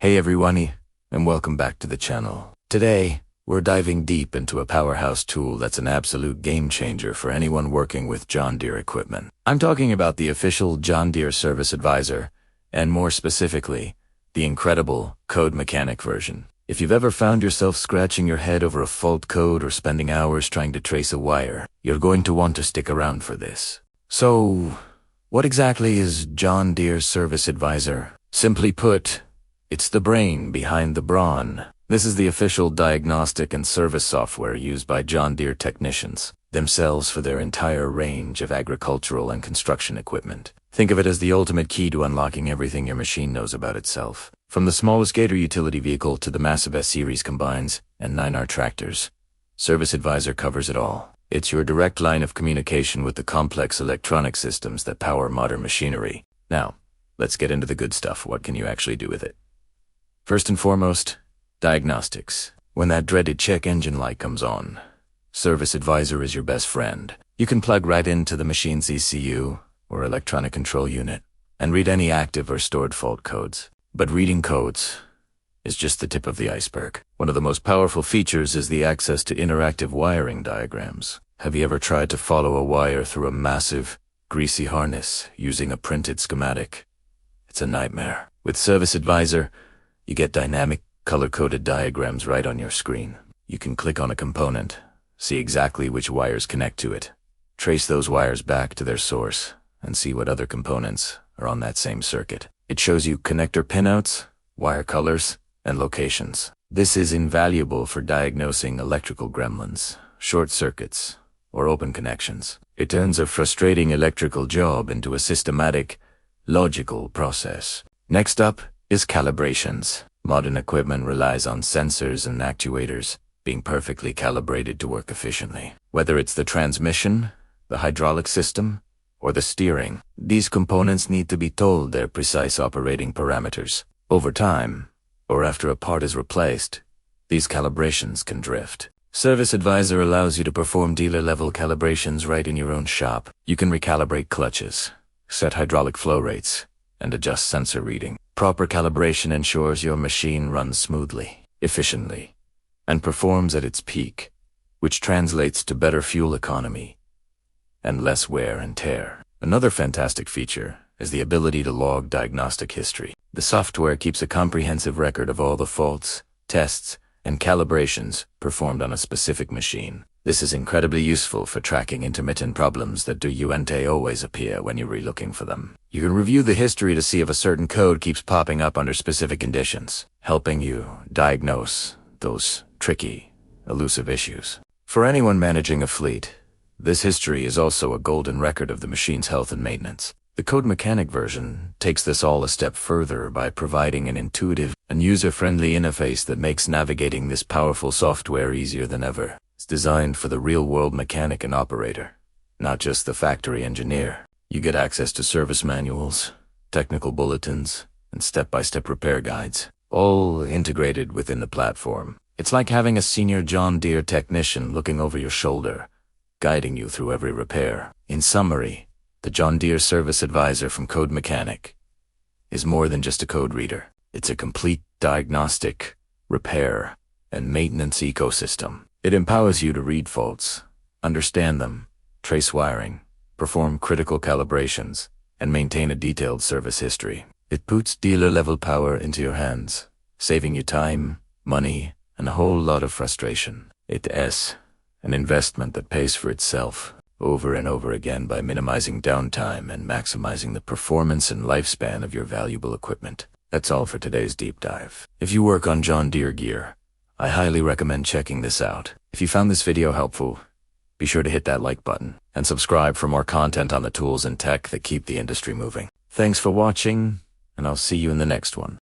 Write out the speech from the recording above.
Hey everyone, and welcome back to the channel. Today, we're diving deep into a powerhouse tool that's an absolute game changer for anyone working with John Deere equipment. I'm talking about the official John Deere Service Advisor, and more specifically, the incredible CodeMechanic version. If you've ever found yourself scratching your head over a fault code or spending hours trying to trace a wire, you're going to want to stick around for this. So, what exactly is John Deere Service Advisor? Simply put, it's the brain behind the brawn. This is the official diagnostic and service software used by John Deere technicians themselves for their entire range of agricultural and construction equipment. Think of it as the ultimate key to unlocking everything your machine knows about itself. From the smallest Gator utility vehicle to the massive S-Series combines and 9R tractors, Service Advisor covers it all. It's your direct line of communication with the complex electronic systems that power modern machinery. Now, let's get into the good stuff. What can you actually do with it? First and foremost, diagnostics. When that dreaded check engine light comes on, Service Advisor is your best friend. You can plug right into the machine's ECU or electronic control unit and read any active or stored fault codes. But reading codes is just the tip of the iceberg. One of the most powerful features is the access to interactive wiring diagrams. Have you ever tried to follow a wire through a massive, greasy harness using a printed schematic? It's a nightmare. With Service Advisor, you get dynamic, color-coded diagrams right on your screen. You can click on a component, see exactly which wires connect to it, trace those wires back to their source, and see what other components are on that same circuit. It shows you connector pinouts, wire colors, and locations. This is invaluable for diagnosing electrical gremlins, short circuits, or open connections. It turns a frustrating electrical job into a systematic, logical process. Next up is calibrations. Modern equipment relies on sensors and actuators being perfectly calibrated to work efficiently. Whether it's the transmission, the hydraulic system, or the steering, these components need to be told their precise operating parameters. Over time, or after a part is replaced, these calibrations can drift. Service Advisor allows you to perform dealer-level calibrations right in your own shop. You can recalibrate clutches, set hydraulic flow rates, and adjust sensor reading. Proper calibration ensures your machine runs smoothly, efficiently, and performs at its peak, which translates to better fuel economy and less wear and tear. Another fantastic feature is the ability to log diagnostic history. The software keeps a comprehensive record of all the faults, tests, and calibrations performed on a specific machine. This is incredibly useful for tracking intermittent problems that don't always appear when you're relooking for them. You can review the history to see if a certain code keeps popping up under specific conditions, helping you diagnose those tricky, elusive issues. For anyone managing a fleet, this history is also a golden record of the machine's health and maintenance. The CodeMechanic version takes this all a step further by providing an intuitive and user-friendly interface that makes navigating this powerful software easier than ever. It's designed for the real-world mechanic and operator, not just the factory engineer. You get access to service manuals, technical bulletins, and step-by-step repair guides, all integrated within the platform. It's like having a senior John Deere technician looking over your shoulder, guiding you through every repair. In summary, the John Deere Service Advisor from CodeMechanic is more than just a code reader. It's a complete diagnostic, repair, and maintenance ecosystem. It empowers you to read faults, understand them, trace wiring, perform critical calibrations, and maintain a detailed service history. It puts dealer-level power into your hands, saving you time, money, and a whole lot of frustration. It's an investment that pays for itself over and over again by minimizing downtime and maximizing the performance and lifespan of your valuable equipment. That's all for today's deep dive. If you work on John Deere gear, I highly recommend checking this out. If you found this video helpful, be sure to hit that like button and subscribe for more content on the tools and tech that keep the industry moving. Thanks for watching, and I'll see you in the next one.